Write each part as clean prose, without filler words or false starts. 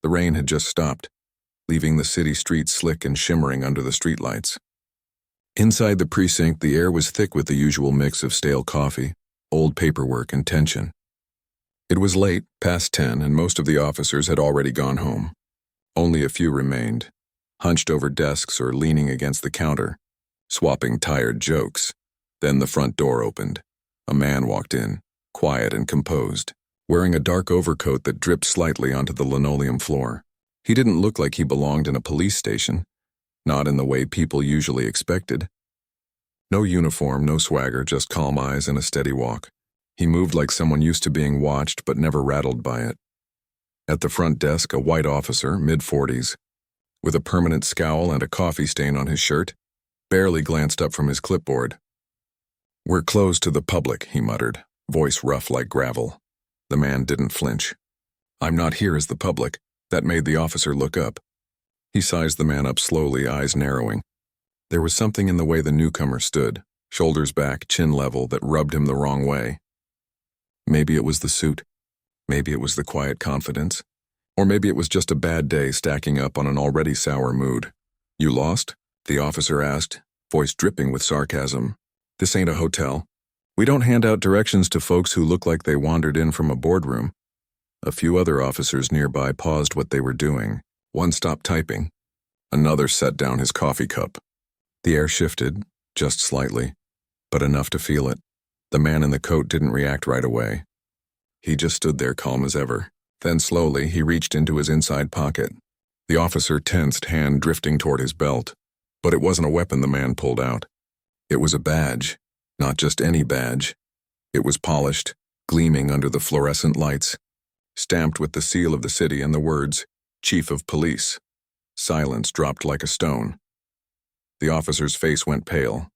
The rain had just stopped, leaving the city streets slick and shimmering under the streetlights. Inside the precinct, the air was thick with the usual mix of stale coffee, old paperwork, and tension. It was late, past 10, and most of the officers had already gone home. Only a few remained, hunched over desks or leaning against the counter, swapping tired jokes. Then the front door opened. A man walked in, quiet and composed, wearing a dark overcoat that dripped slightly onto the linoleum floor. He didn't look like he belonged in a police station, not in the way people usually expected. No uniform, no swagger, just calm eyes and a steady walk. He moved like someone used to being watched but never rattled by it. At the front desk, a white officer, mid-40s, with a permanent scowl and a coffee stain on his shirt, barely glanced up from his clipboard. "We're closed to the public," he muttered, voice rough like gravel. The man didn't flinch. "I'm not here as the public." That made the officer look up. He sized the man up slowly, eyes narrowing. There was something in the way the newcomer stood, shoulders back, chin level, that rubbed him the wrong way. Maybe it was the suit. Maybe it was the quiet confidence. Or maybe it was just a bad day stacking up on an already sour mood. "You lost?" the officer asked, voice dripping with sarcasm. "This ain't a hotel. We don't hand out directions to folks who look like they wandered in from a boardroom." A few other officers nearby paused what they were doing. One stopped typing. Another set down his coffee cup. The air shifted, just slightly, but enough to feel it. The man in the coat didn't react right away. He just stood there calm as ever. Then slowly, he reached into his inside pocket. The officer tensed, hand drifting toward his belt. But it wasn't a weapon the man pulled out. It was a badge. Not just any badge. It was polished, gleaming under the fluorescent lights, stamped with the seal of the city and the words, "Chief of Police." Silence dropped like a stone. The officer's face went pale.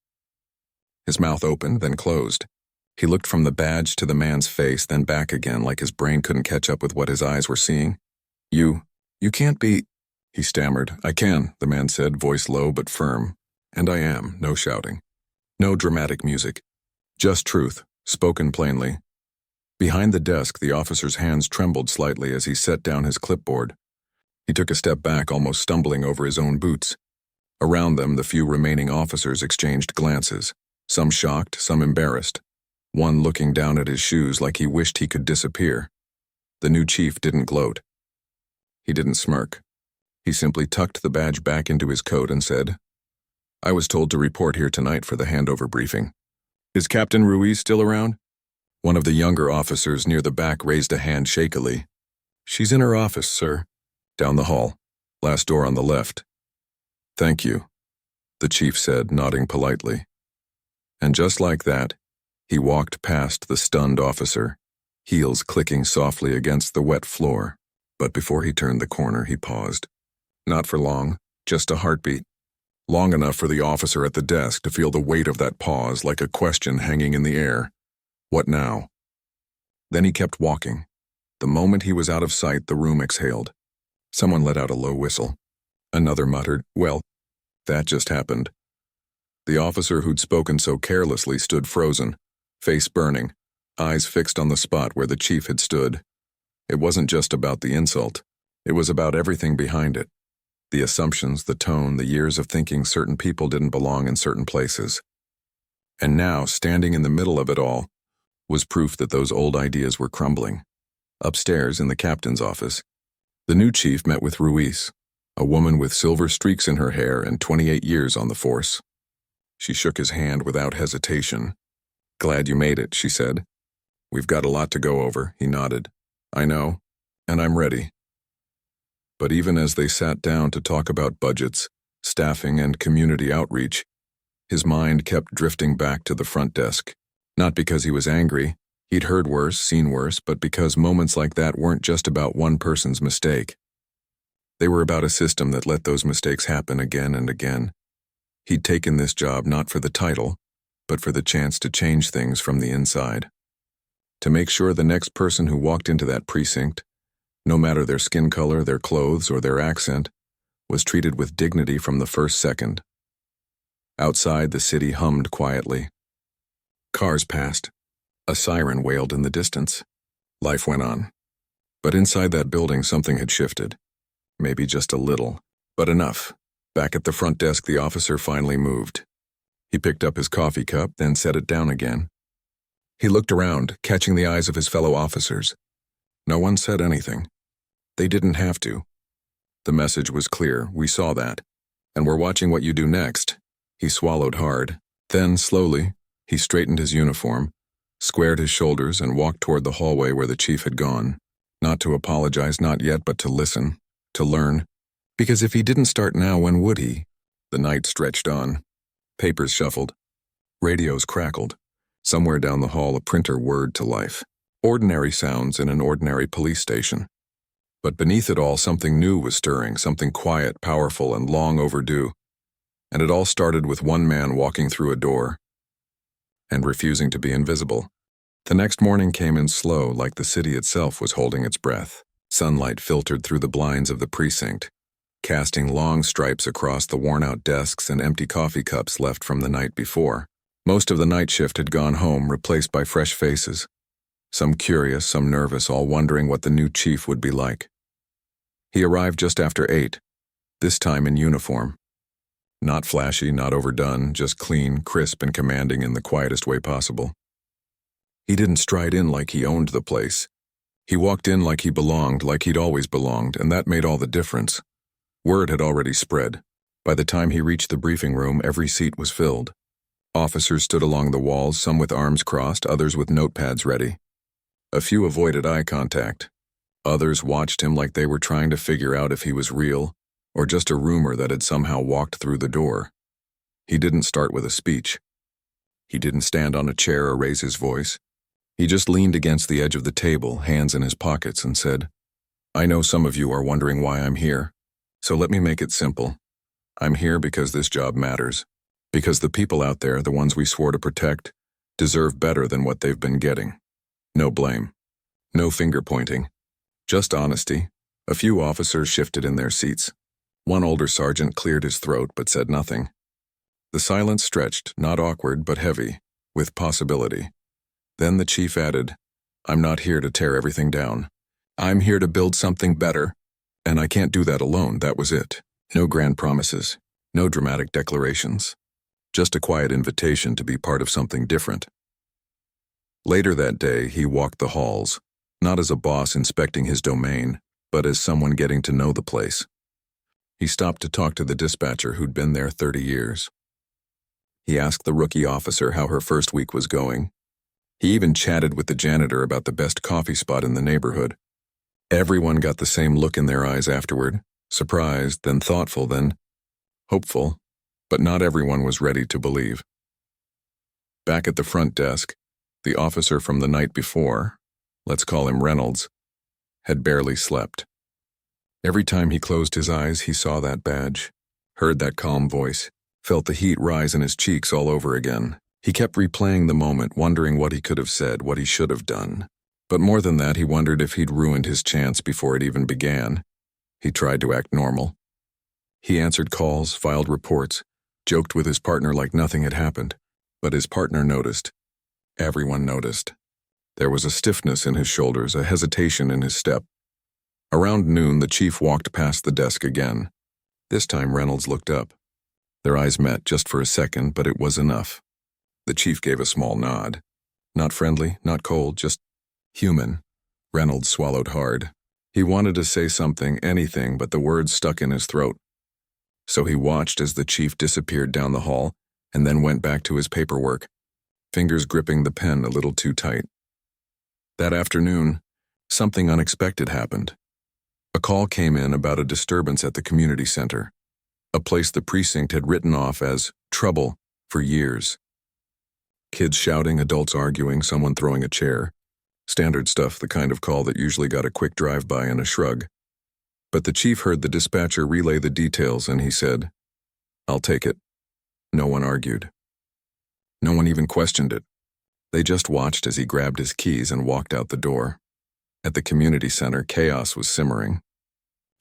His mouth opened, then closed. He looked from the badge to the man's face, then back again, like his brain couldn't catch up with what his eyes were seeing. You can't be," he stammered. "I can," the man said, voice low but firm. "And I am," no shouting. No dramatic music. Just truth, spoken plainly. Behind the desk, the officer's hands trembled slightly as he set down his clipboard. He took a step back, almost stumbling over his own boots. Around them, the few remaining officers exchanged glances, some shocked, some embarrassed, one looking down at his shoes like he wished he could disappear. The new chief didn't gloat. He didn't smirk. He simply tucked the badge back into his coat and said, "I was told to report here tonight for the handover briefing. Is Captain Ruiz still around?" One of the younger officers near the back raised a hand shakily. "She's in her office, sir." "Down the hall. Last door on the left." "Thank you," the chief said, nodding politely. And just like that, he walked past the stunned officer, heels clicking softly against the wet floor. But before he turned the corner, he paused. Not for long, just a heartbeat. Long enough for the officer at the desk to feel the weight of that pause like a question hanging in the air. What now? Then he kept walking. The moment he was out of sight, the room exhaled. Someone let out a low whistle. Another muttered, "Well, that just happened." The officer who'd spoken so carelessly stood frozen, face burning, eyes fixed on the spot where the chief had stood. It wasn't just about the insult. It was about everything behind it. The assumptions, the tone, the years of thinking certain people didn't belong in certain places. And now, standing in the middle of it all, was proof that those old ideas were crumbling. Upstairs, in the captain's office, the new chief met with Ruiz, a woman with silver streaks in her hair and 28 years on the force. She shook his hand without hesitation. "Glad you made it," she said. "We've got a lot to go over," he nodded. "I know, and I'm ready." But even as they sat down to talk about budgets, staffing, and community outreach, his mind kept drifting back to the front desk. Not because he was angry, he'd heard worse, seen worse, but because moments like that weren't just about one person's mistake. They were about a system that let those mistakes happen again and again. He'd taken this job not for the title, but for the chance to change things from the inside. To make sure the next person who walked into that precinct, no matter their skin color, their clothes, or their accent, was treated with dignity from the first second. Outside, the city hummed quietly. Cars passed. A siren wailed in the distance. Life went on. But inside that building, something had shifted. maybe just a little, but enough. Back at the front desk, the officer finally moved. He picked up his coffee cup, then set it down again. He looked around, catching the eyes of his fellow officers. No one said anything. They didn't have to. The message was clear, we saw that. And we're watching what you do next. He swallowed hard. Then, slowly, he straightened his uniform, squared his shoulders, and walked toward the hallway where the chief had gone. Not to apologize, not yet, but to listen, to learn. Because if he didn't start now, when would he? The night stretched on. Papers shuffled. Radios crackled. Somewhere down the hall, a printer whirred to life. Ordinary sounds in an ordinary police station. But beneath it all, something new was stirring, something quiet, powerful, and long overdue. And it all started with one man walking through a door and refusing to be invisible. The next morning came in slow, like the city itself was holding its breath. Sunlight filtered through the blinds of the precinct, casting long stripes across the worn-out desks and empty coffee cups left from the night before. Most of the night shift had gone home, replaced by fresh faces. Some curious, some nervous, all wondering what the new chief would be like. He arrived just after 8, this time in uniform. Not flashy, not overdone, just clean, crisp, and commanding in the quietest way possible. He didn't stride in like he owned the place. He walked in like he belonged, like he'd always belonged, and that made all the difference. Word had already spread. By the time he reached the briefing room, every seat was filled. Officers stood along the walls, some with arms crossed, others with notepads ready. A few avoided eye contact. Others watched him like they were trying to figure out if he was real, or just a rumor that had somehow walked through the door. He didn't start with a speech. He didn't stand on a chair or raise his voice. He just leaned against the edge of the table, hands in his pockets, and said, "I know some of you are wondering why I'm here, so let me make it simple. I'm here because this job matters, because the people out there, the ones we swore to protect, deserve better than what they've been getting. No blame. No finger-pointing. Just honesty." A few officers shifted in their seats. One older sergeant cleared his throat but said nothing. The silence stretched, not awkward but heavy, with possibility. Then the chief added, "I'm not here to tear everything down. I'm here to build something better, and I can't do that alone." That was it. No grand promises, no dramatic declarations. Just a quiet invitation to be part of something different. Later that day, he walked the halls, not as a boss inspecting his domain, but as someone getting to know the place. He stopped to talk to the dispatcher who'd been there 30 years. He asked the rookie officer how her first week was going. He even chatted with the janitor about the best coffee spot in the neighborhood. Everyone got the same look in their eyes afterward, surprised, then thoughtful, then hopeful, but not everyone was ready to believe. Back at the front desk, the officer from the night before, let's call him Reynolds, had barely slept. Every time he closed his eyes, he saw that badge, heard that calm voice, felt the heat rise in his cheeks all over again. He kept replaying the moment, wondering what he could have said, what he should have done. But more than that, he wondered if he'd ruined his chance before it even began. He tried to act normal. He answered calls, filed reports, joked with his partner like nothing had happened. But his partner noticed. Everyone noticed. There was a stiffness in his shoulders, a hesitation in his step. Around noon, the chief walked past the desk again. This time, Reynolds looked up. Their eyes met just for a second, but it was enough. The chief gave a small nod. Not friendly, not cold, just human. Reynolds swallowed hard. He wanted to say something, anything, but the words stuck in his throat. So he watched as the chief disappeared down the hall and then went back to his paperwork, fingers gripping the pen a little too tight. That afternoon, something unexpected happened. A call came in about a disturbance at the community center, a place the precinct had written off as trouble for years. Kids shouting, adults arguing, someone throwing a chair. Standard stuff, the kind of call that usually got a quick drive-by and a shrug. But the chief heard the dispatcher relay the details and he said, "I'll take it." No one argued. No one even questioned it. They just watched as he grabbed his keys and walked out the door. At the community center, chaos was simmering.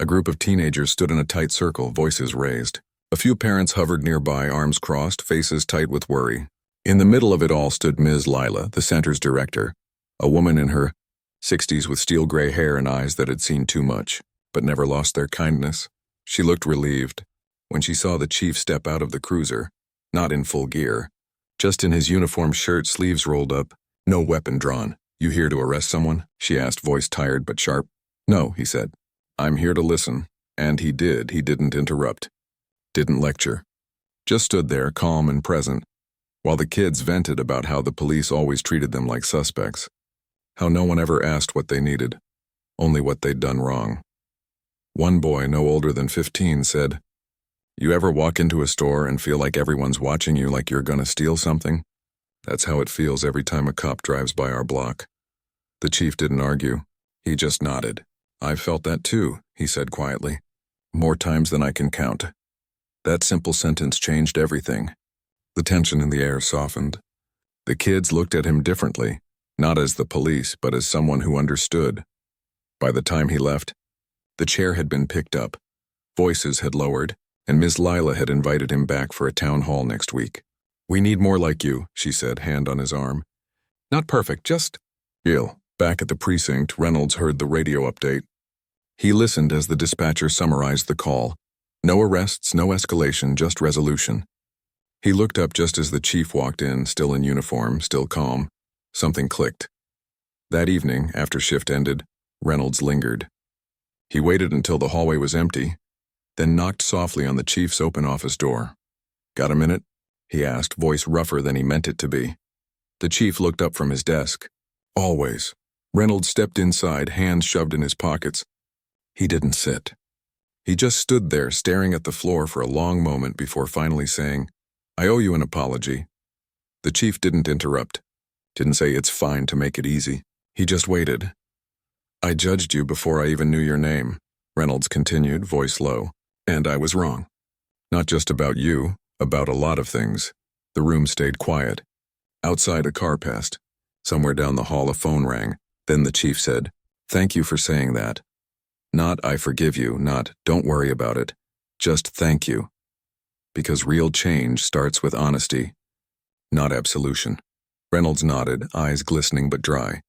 A group of teenagers stood in a tight circle, voices raised. A few parents hovered nearby, arms crossed, faces tight with worry. In the middle of it all stood Ms. Lila, the center's director, a woman in her 60s with steel gray hair and eyes that had seen too much. but never lost their kindness. She looked relieved when she saw the chief step out of the cruiser, not in full gear, just in his uniform shirt, sleeves rolled up, no weapon drawn. "You here to arrest someone?" she asked, voice tired but sharp. "No," he said. "I'm here to listen." And he did. He didn't interrupt. Didn't lecture. Just stood there, calm and present, while the kids vented about how the police always treated them like suspects, how no one ever asked what they needed, only what they'd done wrong. One boy, no older than 15, said, "You ever walk into a store and feel like everyone's watching you, like you're gonna steal something? That's how it feels every time a cop drives by our block." The chief didn't argue. He just nodded. "I've felt that too," he said quietly. "More times than I can count." That simple sentence changed everything. The tension in the air softened. The kids looked at him differently, not as the police, but as someone who understood. By the time he left, the chair had been picked up, voices had lowered, and Ms. Lila had invited him back for a town hall next week. "We need more like you," she said, hand on his arm. "Not perfect, just ill." Back at the precinct, Reynolds heard the radio update. He listened as the dispatcher summarized the call. No arrests, no escalation, just resolution. He looked up just as the chief walked in, still in uniform, still calm. Something clicked. That evening, after shift ended, Reynolds lingered. He waited until the hallway was empty, then knocked softly on the chief's open office door. "Got a minute?" he asked, voice rougher than he meant it to be. The chief looked up from his desk. "Always." Reynolds stepped inside, hands shoved in his pockets. He didn't sit. He just stood there, staring at the floor for a long moment before finally saying, "I owe you an apology." The chief didn't interrupt. Didn't say it's fine to make it easy. He just waited. "I judged you before I even knew your name," Reynolds continued, voice low. "And I was wrong. Not just about you, about a lot of things." The room stayed quiet. Outside, a car passed. Somewhere down the hall, a phone rang. Then the chief said, "Thank you for saying that. Not I forgive you, not don't worry about it. Just thank you. Because real change starts with honesty, not absolution." Reynolds nodded, eyes glistening but dry.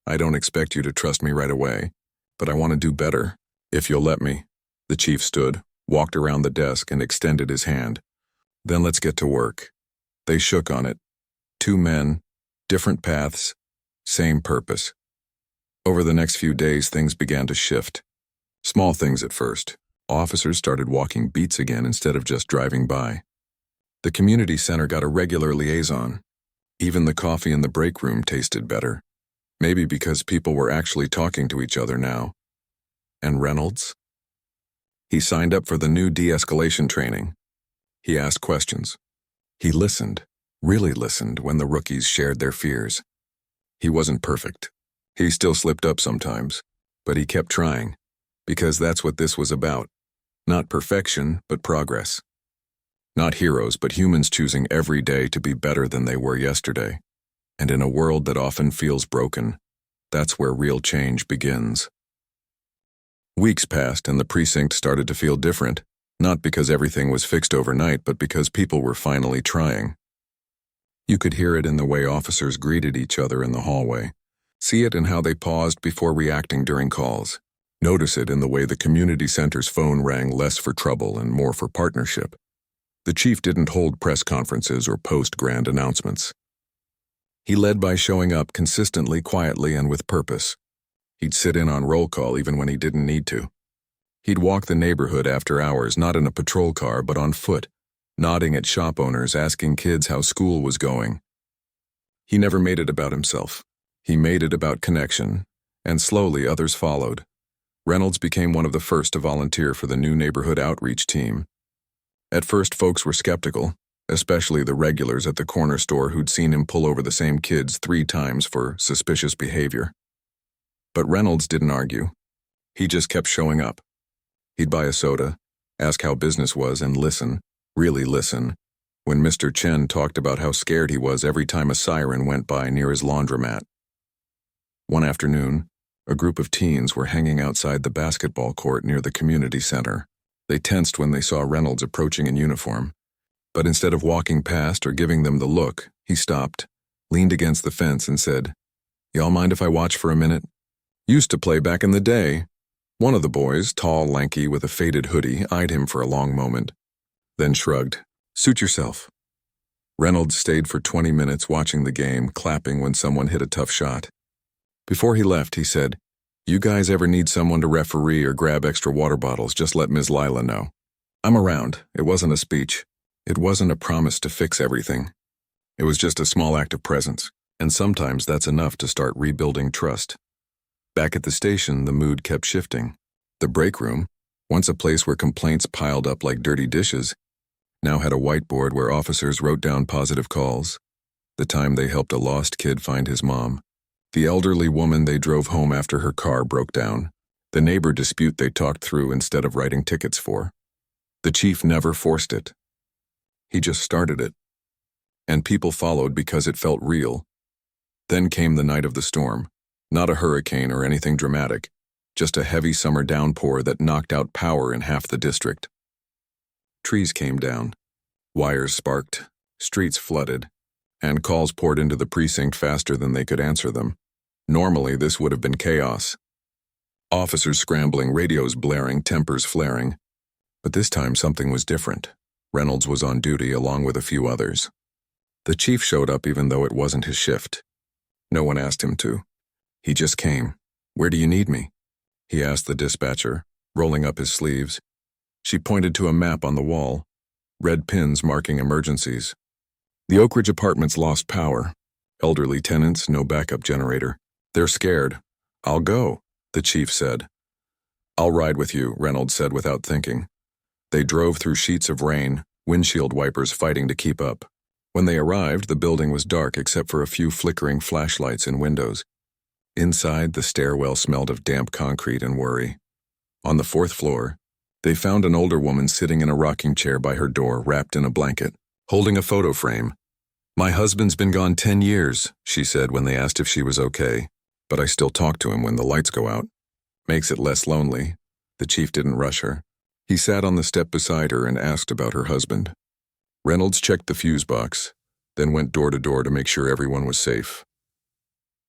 "I don't expect you to trust me right away, but I want to do better, if you'll let me." The chief stood, walked around the desk, and extended his hand. "Then let's get to work." They shook on it. Two men, different paths, same purpose. Over the next few days, things began to shift. Small things at first. Officers started walking beats again instead of just driving by. The community center got a regular liaison. Even the coffee in the break room tasted better. Maybe because people were actually talking to each other now. And Reynolds? He signed up for the new de-escalation training. He asked questions. He listened, really listened, when the rookies shared their fears. He wasn't perfect. He still slipped up sometimes, but he kept trying, because that's what this was about. Not perfection, but progress. Not heroes, but humans choosing every day to be better than they were yesterday. And in a world that often feels broken, that's where real change begins. Weeks passed and the precinct started to feel different, not because everything was fixed overnight, but because people were finally trying. You could hear it in the way officers greeted each other in the hallway. See it in how they paused before reacting during calls. Notice it in the way the community center's phone rang less for trouble and more for partnership. The chief didn't hold press conferences or post grand announcements. He led by showing up consistently, quietly, and with purpose. He'd sit in on roll call even when he didn't need to. He'd walk the neighborhood after hours, not in a patrol car, but on foot, nodding at shop owners, asking kids how school was going. He never made it about himself. He made it about connection, and slowly others followed. Reynolds became one of the first to volunteer for the new neighborhood outreach team. At first, folks were skeptical, especially the regulars at the corner store who'd seen him pull over the same kids 3 times for suspicious behavior. But Reynolds didn't argue. He just kept showing up. He'd buy a soda, ask how business was, and listen, really listen, when Mr. Chen talked about how scared he was every time a siren went by near his laundromat. One afternoon, a group of teens were hanging outside the basketball court near the community center. They tensed when they saw Reynolds approaching in uniform. But instead of walking past or giving them the look, he stopped, leaned against the fence and said, "Y'all mind if I watch for a minute? Used to play back in the day." One of the boys, tall, lanky, with a faded hoodie, eyed him for a long moment, then shrugged. Suit yourself. Reynolds stayed for 20 minutes watching the game, clapping when someone hit a tough shot. Before he left, he said, "You guys ever need someone to referee or grab extra water bottles, just let Ms. Lila know. I'm around." It wasn't a speech. It wasn't a promise to fix everything. It was just a small act of presence, and sometimes that's enough to start rebuilding trust. Back at the station, the mood kept shifting. The break room, once a place where complaints piled up like dirty dishes, now had a whiteboard where officers wrote down positive calls. The time they helped a lost kid find his mom. The elderly woman they drove home after her car broke down. The neighbor dispute they talked through instead of writing tickets for. The chief never forced it. He just started it. And people followed because it felt real. Then came the night of the storm. Not a hurricane or anything dramatic, just a heavy summer downpour that knocked out power in half the district. Trees came down, wires sparked, streets flooded, and calls poured into the precinct faster than they could answer them. Normally, this would have been chaos. Officers scrambling, radios blaring, tempers flaring. But this time something was different. Reynolds was on duty along with a few others. The chief showed up even though it wasn't his shift. No one asked him to. He just came. "Where do you need me?" he asked the dispatcher, rolling up his sleeves. She pointed to a map on the wall, red pins marking emergencies. The Oak Ridge apartments lost power. Elderly tenants, no backup generator. "They're scared." "I'll go," the chief said. "I'll ride with you," Reynolds said without thinking. They drove through sheets of rain, windshield wipers fighting to keep up. When they arrived, the building was dark except for a few flickering flashlights in windows. Inside, the stairwell smelled of damp concrete and worry. On the 4th floor, they found an older woman sitting in a rocking chair by her door, wrapped in a blanket, holding a photo frame. "My husband's been gone 10 years, she said when they asked if she was okay, "but I still talk to him when the lights go out. Makes it less lonely." The chief didn't rush her. He sat on the step beside her and asked about her husband. Reynolds checked the fuse box, then went door to door to make sure everyone was safe.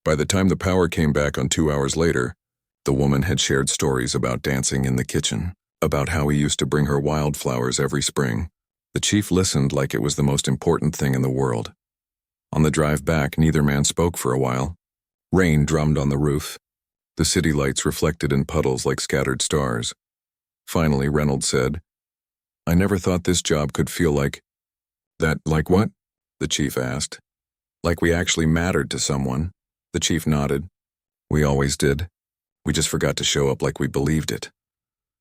By the time the power came back on 2 hours later, the woman had shared stories about dancing in the kitchen, about how he used to bring her wildflowers every spring. The chief listened like it was the most important thing in the world. On the drive back, neither man spoke for a while. Rain drummed on the roof. The city lights reflected in puddles like scattered stars. Finally, Reynolds said, "I never thought this job could feel like..." "That, like what?" the chief asked. "Like we actually mattered to someone." The chief nodded. "We always did. We just forgot to show up like we believed it."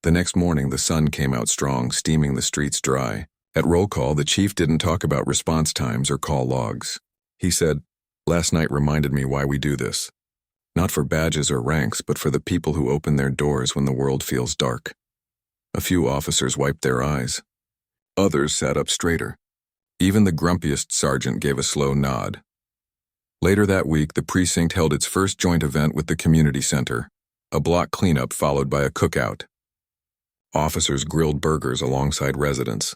The next morning, the sun came out strong, steaming the streets dry. At roll call, the chief didn't talk about response times or call logs. He said, "Last night reminded me why we do this. Not for badges or ranks, but for the people who open their doors when the world feels dark." A few officers wiped their eyes. Others sat up straighter. Even the grumpiest sergeant gave a slow nod. Later that week, the precinct held its first joint event with the community center, a block cleanup followed by a cookout. Officers grilled burgers alongside residents.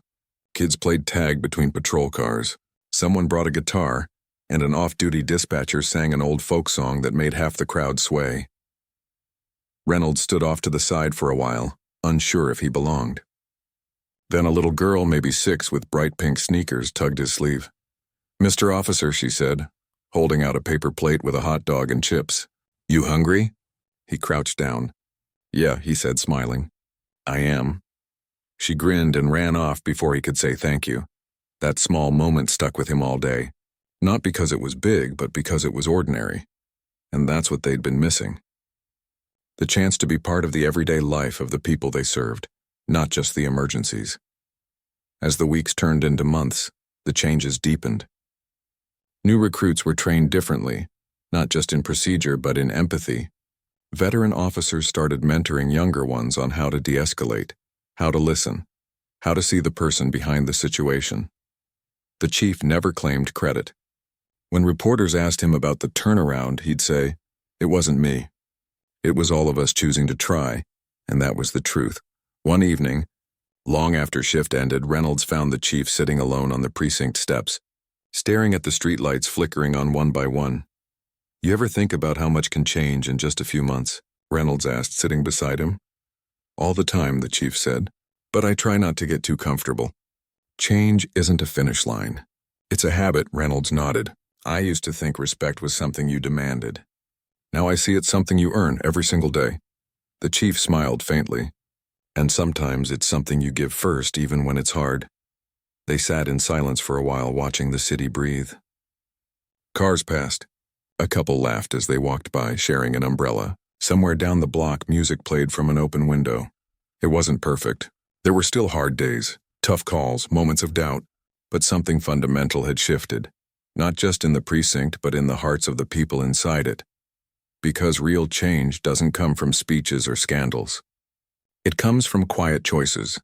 Kids played tag between patrol cars. Someone brought a guitar, and an off-duty dispatcher sang an old folk song that made half the crowd sway. Reynolds stood off to the side for a while, unsure if he belonged. Then a little girl, maybe 6, with bright pink sneakers, tugged his sleeve. "Mr. Officer," she said, holding out a paper plate with a hot dog and chips. "You hungry?" He crouched down. "Yeah," he said, smiling. "I am." She grinned and ran off before he could say thank you. That small moment stuck with him all day. Not because it was big, but because it was ordinary. And that's what they'd been missing. The chance to be part of the everyday life of the people they served, not just the emergencies. As the weeks turned into months, the changes deepened. New recruits were trained differently, not just in procedure but in empathy. Veteran officers started mentoring younger ones on how to de-escalate, how to listen, how to see the person behind the situation. The chief never claimed credit. When reporters asked him about the turnaround, he'd say, "It wasn't me. It was all of us choosing to try," and that was the truth. One evening, long after shift ended, Reynolds found the chief sitting alone on the precinct steps, staring at the streetlights flickering on one by one. "You ever think about how much can change in just a few months?" Reynolds asked, sitting beside him. All the time, the chief said, but I try not to get too comfortable. Change isn't a finish line. It's a habit, Reynolds nodded. I used to think respect was something you demanded. Now I see it's something you earn every single day. The chief smiled faintly. And sometimes it's something you give first, even when it's hard. They sat in silence for a while, watching the city breathe. Cars passed. A couple laughed as they walked by, sharing an umbrella. Somewhere down the block, music played from an open window. It wasn't perfect. There were still hard days, tough calls, moments of doubt, but something fundamental had shifted, not just in the precinct, but in the hearts of the people inside it. Because real change doesn't come from speeches or scandals. It comes from quiet choices,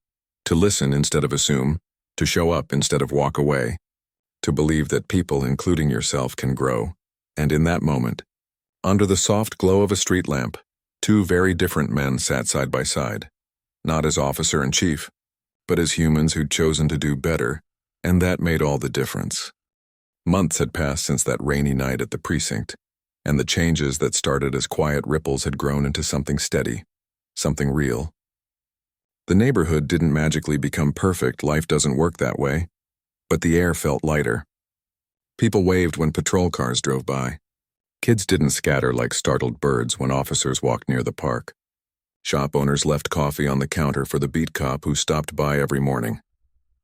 to listen instead of assume, to show up instead of walk away, to believe that people, including yourself, can grow. And in that moment, under the soft glow of a street lamp, two very different men sat side by side, not as officer and chief, but as humans who'd chosen to do better, and that made all the difference. Months had passed since that rainy night at the precinct, and the changes that started as quiet ripples had grown into something steady, something real. The neighborhood didn't magically become perfect, life doesn't work that way, but the air felt lighter. People waved when patrol cars drove by. Kids didn't scatter like startled birds when officers walked near the park. Shop owners left coffee on the counter for the beat cop who stopped by every morning.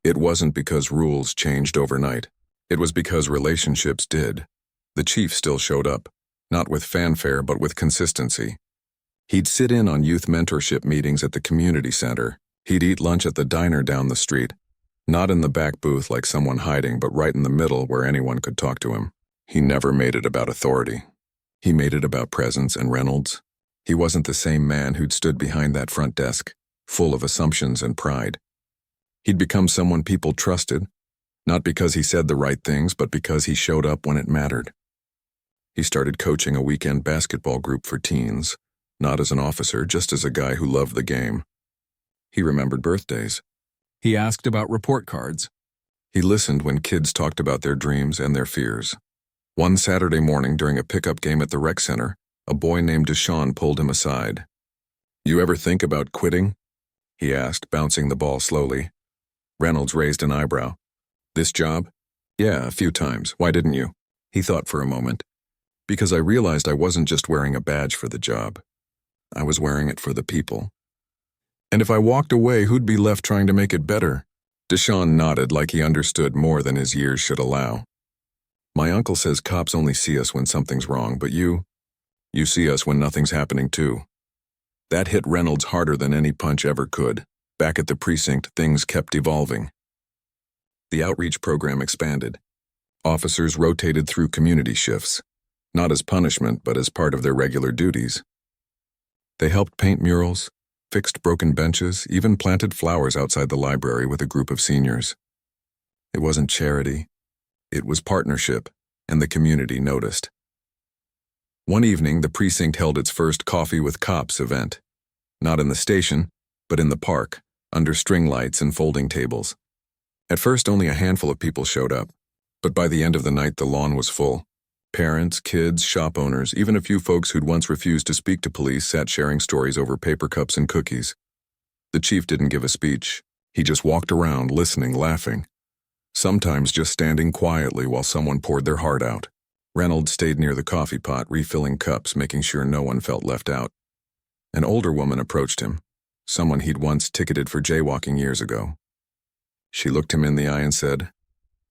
It wasn't because rules changed overnight. It was because relationships did. The chief still showed up, not with fanfare but with consistency. He'd sit in on youth mentorship meetings at the community center. He'd eat lunch at the diner down the street, not in the back booth like someone hiding, but right in the middle where anyone could talk to him. He never made it about authority. He made it about presence, and Reynolds, he wasn't the same man who'd stood behind that front desk, full of assumptions and pride. He'd become someone people trusted, not because he said the right things, but because he showed up when it mattered. He started coaching a weekend basketball group for teens, not as an officer, just as a guy who loved the game. He remembered birthdays. He asked about report cards. He listened when kids talked about their dreams and their fears. One Saturday morning during a pickup game at the rec center, a boy named Deshaun pulled him aside. "You ever think about quitting?" he asked, bouncing the ball slowly. Reynolds raised an eyebrow. "This job?" "Yeah, a few times. Why didn't you?" He thought for a moment. "Because I realized I wasn't just wearing a badge for the job. I was wearing it for the people. And if I walked away, who'd be left trying to make it better?" Deshaun nodded like he understood more than his years should allow. "My uncle says cops only see us when something's wrong, but you see us when nothing's happening too." That hit Reynolds harder than any punch ever could. Back at the precinct, things kept evolving. The outreach program expanded. Officers rotated through community shifts, not as punishment, but as part of their regular duties. They helped paint murals, fixed broken benches, even planted flowers outside the library with a group of seniors. It wasn't charity. It was partnership, and the community noticed. One evening, the precinct held its first Coffee with Cops event. Not in the station, but in the park, under string lights and folding tables. At first, only a handful of people showed up, but by the end of the night, the lawn was full. Parents, kids, shop owners, even a few folks who'd once refused to speak to police sat sharing stories over paper cups and cookies. The chief didn't give a speech. He just walked around, listening, laughing. Sometimes just standing quietly while someone poured their heart out. Reynolds stayed near the coffee pot, refilling cups, making sure no one felt left out. An older woman approached him, someone he'd once ticketed for jaywalking years ago. She looked him in the eye and said,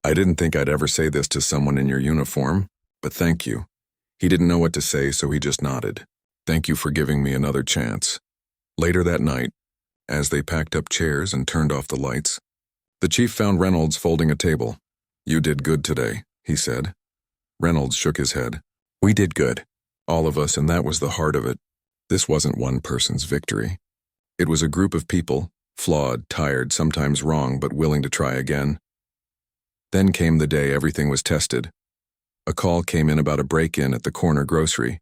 "I didn't think I'd ever say this to someone in your uniform, but thank you." He didn't know what to say, so he just nodded. "Thank you for giving me another chance." Later that night, as they packed up chairs and turned off the lights, the chief found Reynolds folding a table. "You did good today," he said. Reynolds shook his head. "We did good. All of us, and that was the heart of it. This wasn't one person's victory. It was a group of people, flawed, tired, sometimes wrong, but willing to try again." Then came the day everything was tested. A call came in about a break-in at the corner grocery.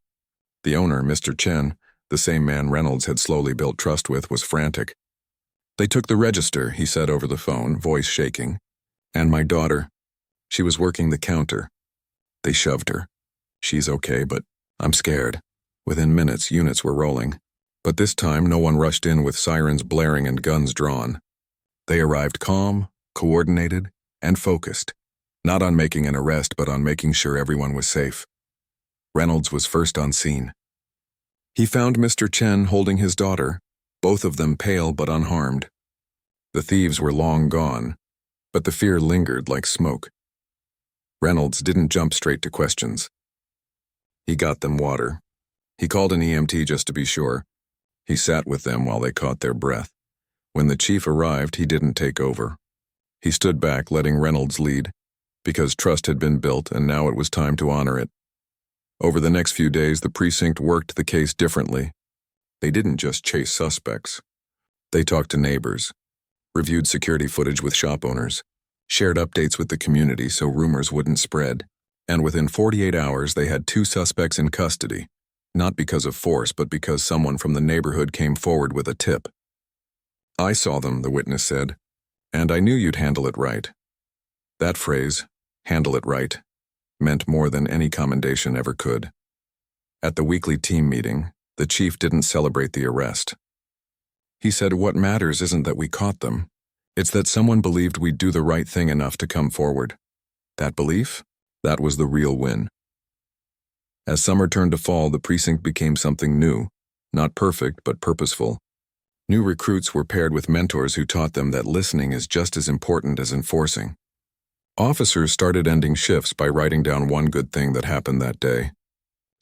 The owner, Mr. Chen, the same man Reynolds had slowly built trust with, was frantic. "They took the register," he said over the phone, voice shaking. "And my daughter. She was working the counter. They shoved her. She's okay, but I'm scared." Within minutes, units were rolling. But this time, no one rushed in with sirens blaring and guns drawn. They arrived calm, coordinated, and focused, not on making an arrest but on making sure everyone was safe. Reynolds was first on scene. He found Mr. Chen holding his daughter, both of them pale but unharmed. The thieves were long gone, but the fear lingered like smoke. Reynolds didn't jump straight to questions. He got them water. He called an EMT just to be sure. He sat with them while they caught their breath. When the chief arrived, he didn't take over. He stood back, letting Reynolds lead, because trust had been built and now it was time to honor it. Over the next few days, the precinct worked the case differently. They didn't just chase suspects. They talked to neighbors, reviewed security footage with shop owners, shared updates with the community so rumors wouldn't spread, and within 48 hours they had 2 suspects in custody, not because of force but because someone from the neighborhood came forward with a tip. "I saw them," the witness said, "and I knew you'd handle it right." That phrase, "handle it right," meant more than any commendation ever could. At the weekly team meeting, the chief didn't celebrate the arrest. He said, "What matters isn't that we caught them. It's that someone believed we'd do the right thing enough to come forward. That belief? That was the real win." As summer turned to fall, the precinct became something new, not perfect but purposeful. New recruits were paired with mentors who taught them that listening is just as important as enforcing. Officers started ending shifts by writing down one good thing that happened that day.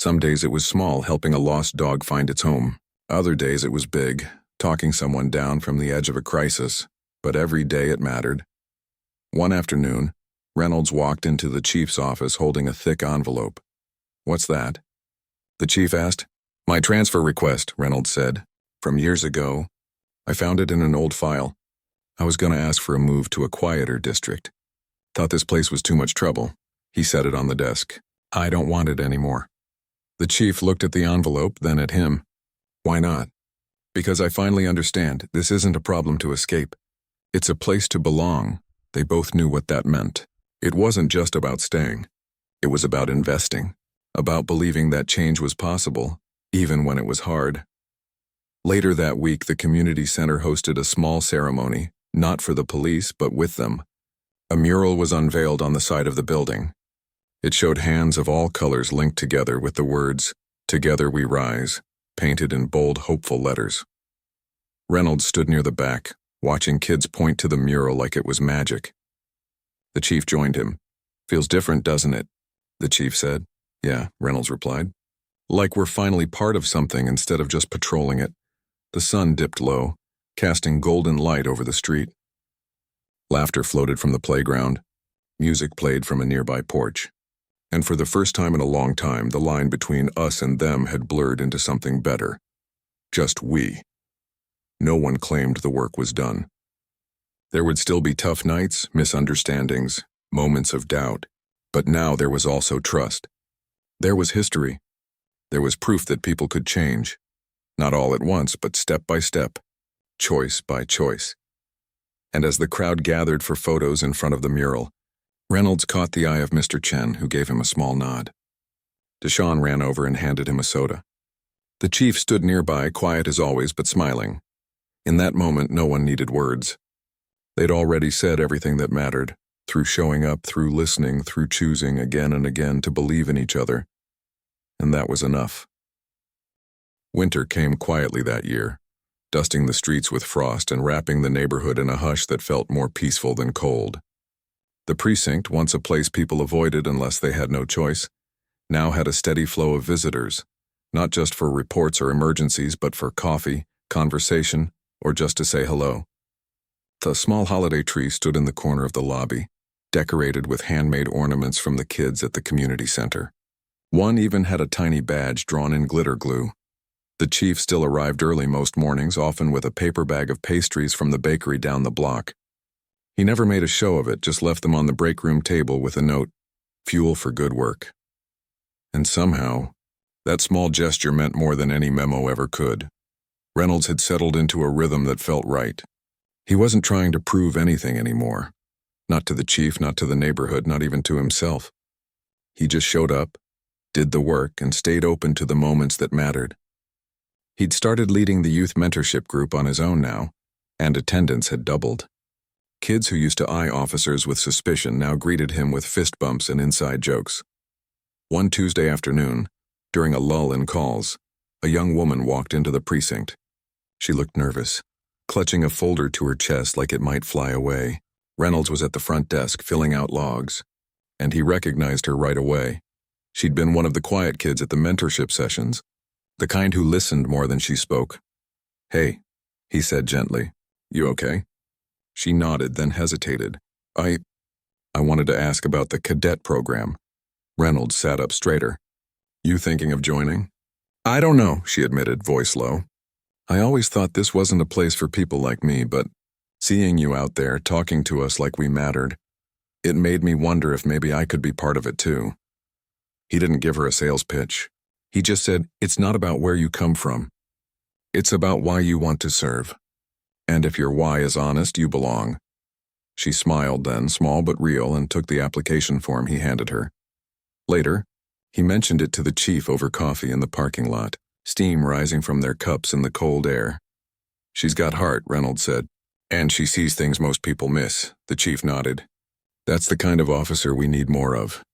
Some days it was small, helping a lost dog find its home. Other days it was big, talking someone down from the edge of a crisis. But every day it mattered. One afternoon, Reynolds walked into the chief's office holding a thick envelope. "What's that?" the chief asked. "My transfer request," Reynolds said. "From years ago. I found it in an old file. I was going to ask for a move to a quieter district. Thought this place was too much trouble." He set it on the desk. "I don't want it anymore." The chief looked at the envelope, then at him. "Why not?" "Because I finally understand. This isn't a problem to escape. It's a place to belong." They both knew what that meant. It wasn't just about staying. It was about investing, about believing that change was possible, even when it was hard. Later that week, the community center hosted a small ceremony, not for the police, but with them. A mural was unveiled on the side of the building. It showed hands of all colors linked together with the words, "Together we rise," painted in bold, hopeful letters. Reynolds stood near the back, watching kids point to the mural like it was magic. The chief joined him. "Feels different, doesn't it?" the chief said. "Yeah," Reynolds replied. "Like we're finally part of something instead of just patrolling it." The sun dipped low, casting golden light over the street. Laughter floated from the playground. Music played from a nearby porch. And for the first time in a long time, the line between us and them had blurred into something better. Just we. No one claimed the work was done. There would still be tough nights, misunderstandings, moments of doubt, but now there was also trust. There was history. There was proof that people could change. Not all at once, but step by step, choice by choice. And as the crowd gathered for photos in front of the mural, Reynolds caught the eye of Mr. Chen, who gave him a small nod. Deshawn ran over and handed him a soda. The chief stood nearby, quiet as always, but smiling. In that moment, no one needed words. They'd already said everything that mattered, through showing up, through listening, through choosing again and again to believe in each other. And that was enough. Winter came quietly that year, dusting the streets with frost and wrapping the neighborhood in a hush that felt more peaceful than cold. The precinct, once a place people avoided unless they had no choice, now had a steady flow of visitors, not just for reports or emergencies, but for coffee, conversation, or just to say hello. The small holiday tree stood in the corner of the lobby, decorated with handmade ornaments from the kids at the community center. One even had a tiny badge drawn in glitter glue. The chief still arrived early most mornings, often with a paper bag of pastries from the bakery down the block. He never made a show of it, just left them on the break room table with a note, "Fuel for good work." And somehow, that small gesture meant more than any memo ever could. Reynolds had settled into a rhythm that felt right. He wasn't trying to prove anything anymore. Not to the chief, not to the neighborhood, not even to himself. He just showed up, did the work, and stayed open to the moments that mattered. He'd started leading the youth mentorship group on his own now, and attendance had doubled. Kids who used to eye officers with suspicion now greeted him with fist bumps and inside jokes. One Tuesday afternoon, during a lull in calls, a young woman walked into the precinct. She looked nervous, clutching a folder to her chest like it might fly away. Reynolds was at the front desk filling out logs, and he recognized her right away. She'd been one of the quiet kids at the mentorship sessions, the kind who listened more than she spoke. "Hey," he said gently. "You okay?" She nodded, then hesitated. I wanted to ask about the cadet program." Reynolds sat up straighter. "You thinking of joining?" "I don't know," she admitted, voice low. "I always thought this wasn't a place for people like me, but seeing you out there talking to us like we mattered, it made me wonder if maybe I could be part of it too." He didn't give her a sales pitch. He just said, "It's not about where you come from. It's about why you want to serve. And if your why is honest, you belong." She smiled then, small but real, and took the application form he handed her. Later, he mentioned it to the chief over coffee in the parking lot, steam rising from their cups in the cold air. "She's got heart," Reynolds said. "And she sees things most people miss," the chief nodded. "That's the kind of officer we need more of."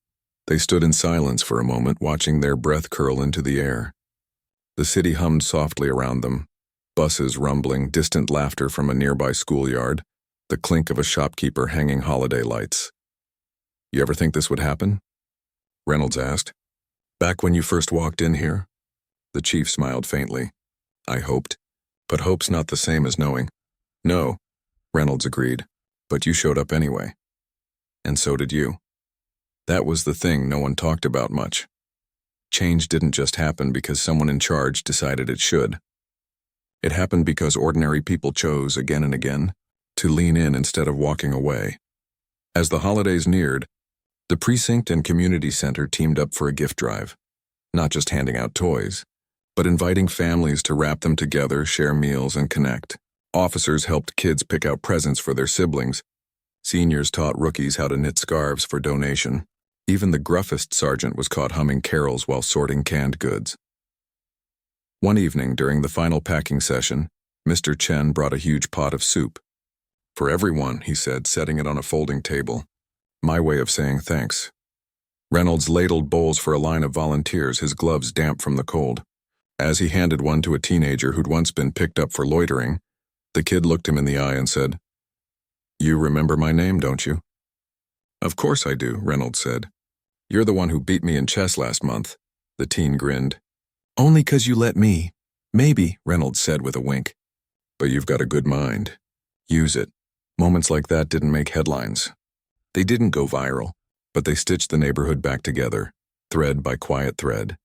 They stood in silence for a moment, watching their breath curl into the air. The city hummed softly around them, buses rumbling, distant laughter from a nearby schoolyard, the clink of a shopkeeper hanging holiday lights. "You ever think this would happen?" Reynolds asked. "Back when you first walked in here?" The chief smiled faintly. "I hoped. But hope's not the same as knowing." "No," Reynolds agreed, "but you showed up anyway. And so did you." That was the thing no one talked about much. Change didn't just happen because someone in charge decided it should. It happened because ordinary people chose, again and again, to lean in instead of walking away. As the holidays neared, the precinct and community center teamed up for a gift drive, not just handing out toys, but inviting families to wrap them together, share meals, and connect. Officers helped kids pick out presents for their siblings. Seniors taught rookies how to knit scarves for donation. Even the gruffest sergeant was caught humming carols while sorting canned goods. One evening during the final packing session, Mr. Chen brought a huge pot of soup. "For everyone," he said, setting it on a folding table. "My way of saying thanks." Reynolds ladled bowls for a line of volunteers, his gloves damp from the cold. As he handed one to a teenager who'd once been picked up for loitering, the kid looked him in the eye and said, "You remember my name, don't you?" "Of course I do," Reynolds said. "You're the one who beat me in chess last month." The teen grinned. "Only 'cause you let me." "Maybe," Reynolds said with a wink. "But you've got a good mind. Use it." Moments like that didn't make headlines. They didn't go viral, but they stitched the neighborhood back together, thread by quiet thread.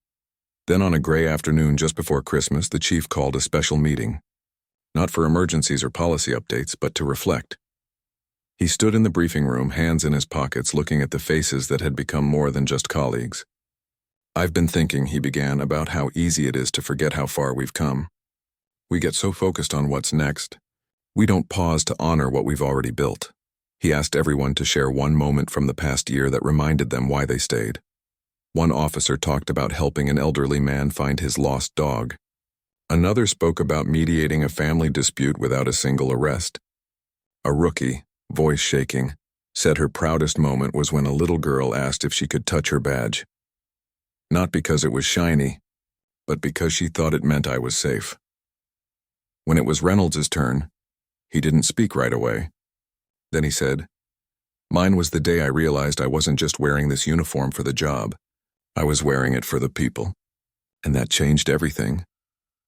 Then on a gray afternoon just before Christmas, the chief called a special meeting. Not for emergencies or policy updates, but to reflect. He stood in the briefing room, hands in his pockets, looking at the faces that had become more than just colleagues. "I've been thinking," he began, "about how easy it is to forget how far we've come. We get so focused on what's next, we don't pause to honor what we've already built." He asked everyone to share one moment from the past year that reminded them why they stayed. One officer talked about helping an elderly man find his lost dog. Another spoke about mediating a family dispute without a single arrest. A rookie, voice shaking, said her proudest moment was when a little girl asked if she could touch her badge. Not because it was shiny, but because she thought it meant I was safe. When it was Reynolds' turn, he didn't speak right away. Then he said, "Mine was the day I realized I wasn't just wearing this uniform for the job. I was wearing it for the people. And that changed everything."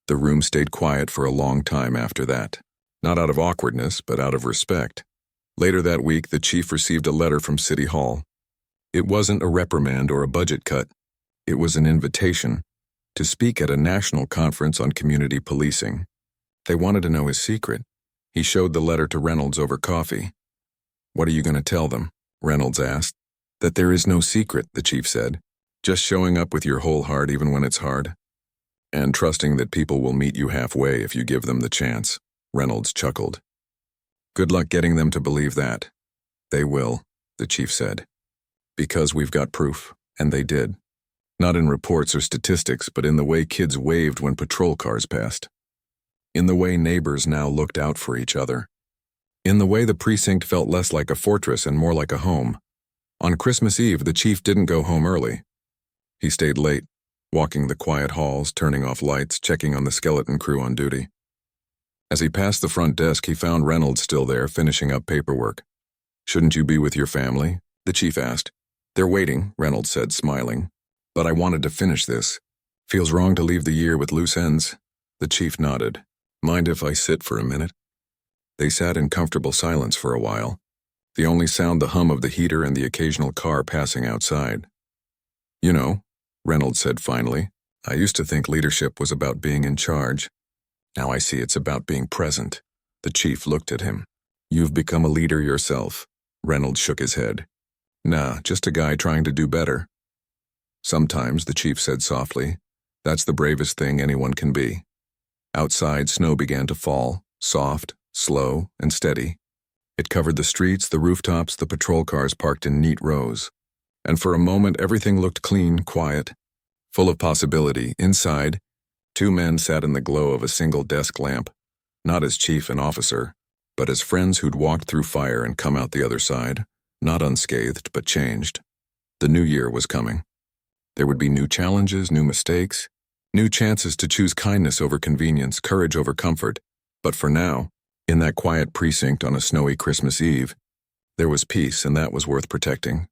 The room stayed quiet for a long time after that. Not out of awkwardness, but out of respect. Later that week, the chief received a letter from City Hall. It wasn't a reprimand or a budget cut. It was an invitation to speak at a national conference on community policing. They wanted to know his secret. He showed the letter to Reynolds over coffee. "What are you going to tell them?" Reynolds asked. "That there is no secret," the chief said. "Just showing up with your whole heart even when it's hard. And trusting that people will meet you halfway if you give them the chance." Reynolds chuckled. "Good luck getting them to believe that." "They will," the chief said. "Because we've got proof," and they did. Not in reports or statistics, but in the way kids waved when patrol cars passed. In the way neighbors now looked out for each other. In the way the precinct felt less like a fortress and more like a home. On Christmas Eve, the chief didn't go home early. He stayed late, walking the quiet halls, turning off lights, checking on the skeleton crew on duty. As he passed the front desk, he found Reynolds still there, finishing up paperwork. "Shouldn't you be with your family?" the chief asked. "They're waiting," Reynolds said, smiling. "But I wanted to finish this. Feels wrong to leave the year with loose ends." The chief nodded. "Mind if I sit for a minute?" They sat in comfortable silence for a while, the only sound the hum of the heater and the occasional car passing outside. "You know," Reynolds said finally, "I used to think leadership was about being in charge. Now I see it's about being present." The chief looked at him. "You've become a leader yourself." Reynolds shook his head. "Nah, just a guy trying to do better." "Sometimes," the chief said softly, "that's the bravest thing anyone can be." Outside, snow began to fall, soft, slow, and steady. It covered the streets, the rooftops, the patrol cars parked in neat rows. And for a moment, everything looked clean, quiet, full of possibility. Inside, two men sat in the glow of a single desk lamp, not as chief and officer, but as friends who'd walked through fire and come out the other side, not unscathed, but changed. The new year was coming. There would be new challenges, new mistakes, new chances to choose kindness over convenience, courage over comfort. But for now, in that quiet precinct on a snowy Christmas Eve, there was peace, and that was worth protecting.